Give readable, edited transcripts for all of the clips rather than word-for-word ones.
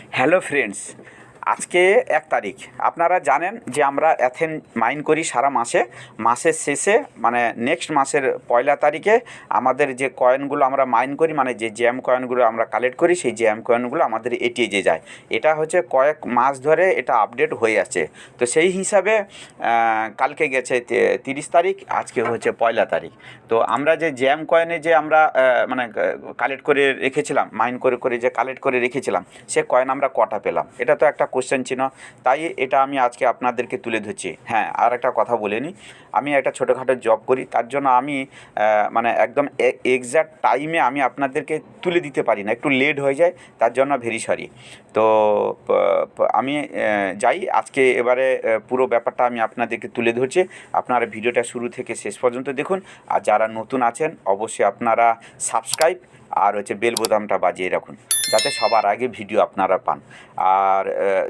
Hello friends, আজকে 1 তারিখ। আপনারা জানেন যে আমরা এথেন মাইন করি সারা মাসে। মাসের শেষে মানে নেক্সট মাসের 1 তারিখে আমাদের যে কয়েনগুলো আমরা মাইন করি, মানে যে জ্যাম কয়েনগুলো আমরা কালেক্ট করি, সেই জ্যাম কয়েনগুলো আমাদের এটিএজে যায়। এটা হচ্ছে কয়েক মাস ধরে এটা আপডেট হয়ে আছে। তো সেই হিসাবে কালকে গেছে 30 তারিখ, আজকে হচ্ছে 1 তারিখ। তো আমরা যে জ্যাম কয়েনে যে আমরা মানে কালেক্ট করে রেখেছিলাম, মাইন করে করে যে কালেক্ট করে রেখেছিলাম, সে কয়েন আমরা কটা পেলাম, এটা তো একটা কোশ্চেন ছিল। তাই এটা আমি আজকে আপনাদেরকে তুলে ধরছি। হ্যাঁ, আর একটা কথা বলে নিই, আমি একটা ছোটোখাটো জব করি, তার জন্য আমি মানে একদম এক্স্যাক্ট টাইমে আমি আপনাদেরকে তুলে দিতে পারি না, একটু লেট হয়ে যায়, তার জন্য ভেরি সরি। তো আমি যাই আজকে, এবারে পুরো ব্যাপারটা আমি আপনাদেরকে তুলে ধরছি। আপনারা ভিডিওটা শুরু থেকে শেষ পর্যন্ত দেখুন। আর যারা নতুন আছেন অবশ্যই আপনারা সাবস্ক্রাইব আর হচ্ছে বেল বোতামটা বাজিয়ে রাখুন, যাতে সবার আগে ভিডিও আপনারা পান। আর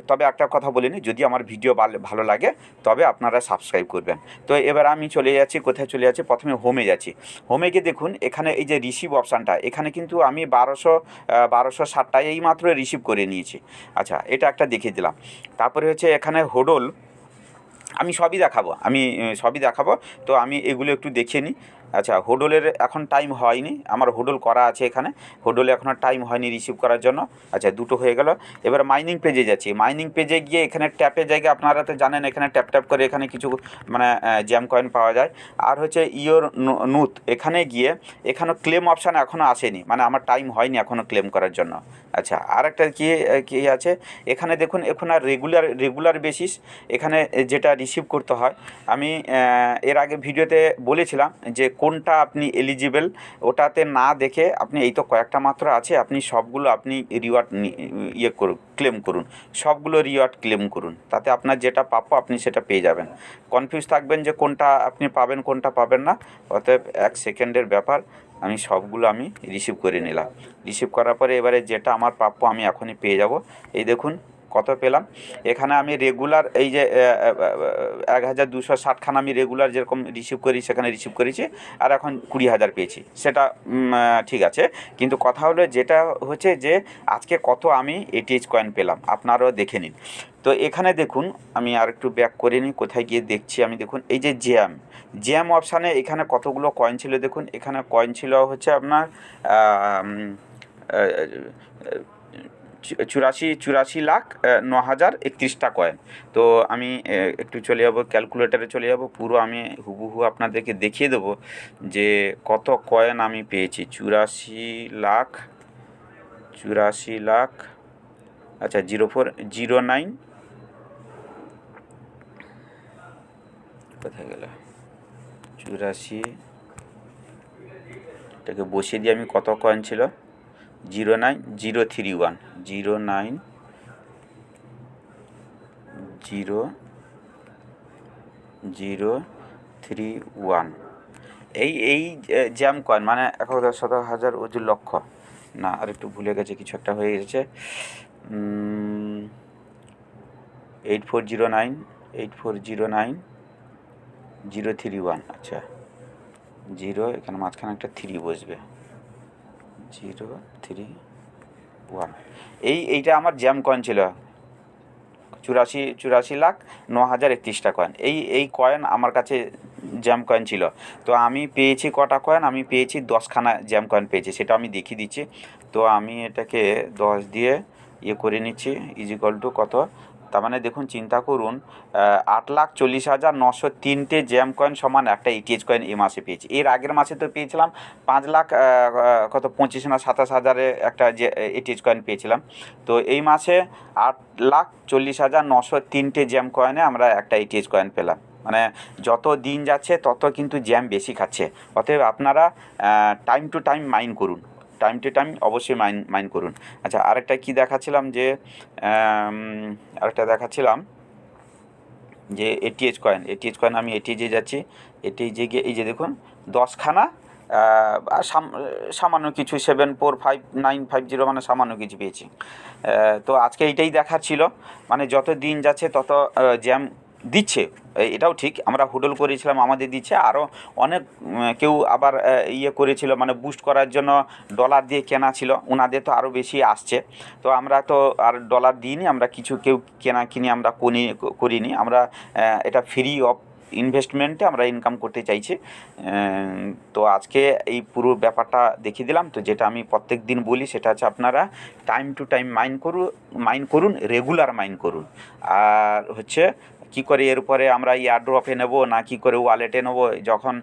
তবে একটা কথা বলে নিই, যদি আমার ভিডিও ভালো লাগে তবে আপনারা সাবস্ক্রাইব করবেন। তো এবার আমি চলে যাচ্ছি, কোথায় চলে যাচ্ছি, প্রথমে হোমে যাচ্ছি। হোমে গিয়ে দেখুন, এখানে এই যে রিসিভ অপশানটা, এখানে কিন্তু আমি 1260 এই মাত্র রিসিভ করে নিয়েছি। আচ্ছা, এটা একটা দেখিয়ে দিলাম। তারপরে হচ্ছে এখানে হোডল, আমি সবই দেখাবো। তো আমি এগুলো একটু দেখিয়ে নিই। আচ্ছা, হোডলের এখন টাইম হয়নি, আমার হোডল করা আছে এখানে, হোডলে এখনও টাইম হয়নি রিসিভ করার জন্য। আচ্ছা, দুটো হয়ে গেল। এবার মাইনিং পেজে যাচ্ছি। মাইনিং পেজে গিয়ে এখানে ট্যাপের জায়গায়, আপনারা তো জানেন, এখানে ট্যাপ ট্যাপ করে এখানে কিছু মানে জ্যাম কয়েন পাওয়া যায়। আর হচ্ছে ইয়োর নুথ, এখানে গিয়ে এখানেও ক্লেম অপশান এখনও আসেনি, মানে আমার টাইম হয়নি এখনও ক্লেম করার জন্য। আচ্ছা, আর একটা কী আছে, এখানে দেখুন, এখন আর রেগুলার বেসিস এখানে যেটা রিসিভ করতে হয়। আমি এর আগে ভিডিওতে বলেছিলাম যে কোনটা আপনি এলিজিবল, ওটাতে না দেখে আপনি, এই তো কয়েকটা মাত্র আছে, আপনি সবগুলো আপনি রিওয়ার্ড ক্লেম করুন, সবগুলো রিওয়ার্ড ক্লেম করুন, তাতে আপনার যেটা প্রাপ্য আপনি সেটা পেয়ে যাবেন। কনফিউজ থাকবেন যে কোনটা আপনি পাবেন কোনটা পাবেন না, অতএব 1 সেকেন্ডের ব্যাপার। আমি সবগুলো আমি রিসিভ করে নিলাম। রিসিভ করার পরে এবারে যেটা আমার প্রাপ্য আমি এখনই পেয়ে যাব। এই দেখুন কত পেলাম। এখানে আমি রেগুলার এই যে 1260খানা আমি রেগুলার যেরকম রিসিভ করি সেখানে রিসিভ করেছি, আর এখন 20,000 পেয়েছি, সেটা ঠিক আছে। কিন্তু কথা হলো যেটা হচ্ছে যে আজকে কত আমি এটিএইচ কয়েন পেলাম, আপনারাও দেখে নিন। তো এখানে দেখুন, আমি আর একটু ব্যাক করে নিই, কোথায় গিয়ে দেখছি আমি। দেখুন এই যে জ্যাম অপশানে এখানে কতগুলো কয়েন ছিল দেখুন। এখানে কয়েন ছিল হচ্ছে আপনার 84,09,031টা কয়েন। তো আমি একটু চলে যাব ক্যালকুলেটারে, চলে যাব, পুরো আমি হুবহু আপনাদেরকে দেখিয়ে দেবো যে কত কয়েন আমি পেয়েছি। 84,00,000। আচ্ছা, 0409, কোথায় গেল 84, এটাকে বসিয়ে দিয়ে আমি কত কয়েন ছিল, 09031, 09031। এই জ্যাম কয়েন মানে 1,000 ওজন লক্ষ না, আর একটু ভুলে গেছে, কিছু একটা হয়ে গেছে। 8409 আচ্ছা, 0, এখানে মাঝখানে একটা 3 বসবে, 031। এইটা আমার জ্যাম কয়েন ছিল, 84,09,031টা কয়েন। এই কয়েন আমার কাছে জ্যাম কয়েন ছিল। তো আমি পেয়েছি কটা কয়েন, আমি পেয়েছি 10খানা জ্যাম কয়েন পেয়েছি, সেটা আমি দেখিয়ে দিচ্ছি। তো আমি এটাকে 10 দিয়ে করে নিচ্ছি, ইজিক্যাল টু কত, তার মানে দেখুন, চিন্তা করুন, 8,40,903টে জ্যাম কয়েন সমান একটা এটিএইচ কয়েন এই মাসে পেয়েছি। এর আগের মাসে তো পেয়েছিলাম 5,25 না 27,000 একটা যে এটিএইচ কয়েন পেয়েছিলাম। তো এই মাসে 8,40,903টে জ্যাম কয়েনে আমরা একটা এটিএইচ কয়েন পেলাম। মানে যত দিন যাচ্ছে তত কিন্তু জ্যাম বেশি খাচ্ছে। অতএব আপনারা টাইম টু টাইম মাইন করুন, টাইম টু টাইম অবশ্যই মাইন করুন। আচ্ছা, আরেকটা কী দেখাচ্ছিলাম যে এটিএইচ কয়েন আমি এটিএইচে যাচ্ছি। এটিএইচে গিয়ে এই যে দেখুন 10খানা, আর সামান্য কিছু 745950, মানে সামান্য কিছু পেয়েছি। তো আজকে এইটাই দেখার ছিল, মানে যত দিন যাচ্ছে তত জ্যাম দিচ্ছে, এটাও ঠিক, আমরা হুডল করেছিলাম আমাদের দিচ্ছে, আরও অনেক কেউ আবার ইয়ে করেছিল মানে বুস্ট করার জন্য ডলার দিয়ে কেনা ছিল, ওনাদের তো আরও বেশি আসছে। তো আমরা তো আর ডলার দিইনি, আমরা কিছু কেউ কেনা কিনি আমরা করিনি, আমরা এটা ফ্রি অফ ইনভেস্টমেন্টে আমরা ইনকাম করতে চাইছি। তো আজকে এই পুরো ব্যাপারটা দেখিয়ে দিলাম। তো যেটা আমি প্রত্যেক দিন বলি সেটা হচ্ছে আপনারা টাইম টু টাইম মাইন করুন, রেগুলার মাইন করুন। আর হচ্ছে কী করে এর পরে আমরা এয়ারড্রপে নেব না কী করে ওয়ালেটে নেব, যখন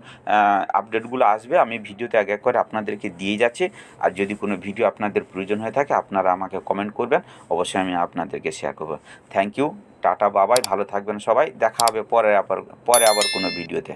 আপডেটগুলো আসবে আমি ভিডিওতে এক এক করে আপনাদেরকে দিয়ে যাচ্ছি। আর যদি কোনো ভিডিও আপনাদের প্রয়োজন হয়ে থাকে আপনারা আমাকে কমেন্ট করবেন, অবশ্যই আমি আপনাদেরকে শেয়ার করব। থ্যাংক ইউ, টাটা, বাবাই, ভালো থাকবেন সবাই, দেখা হবে পরে আবার কোনো ভিডিওতে।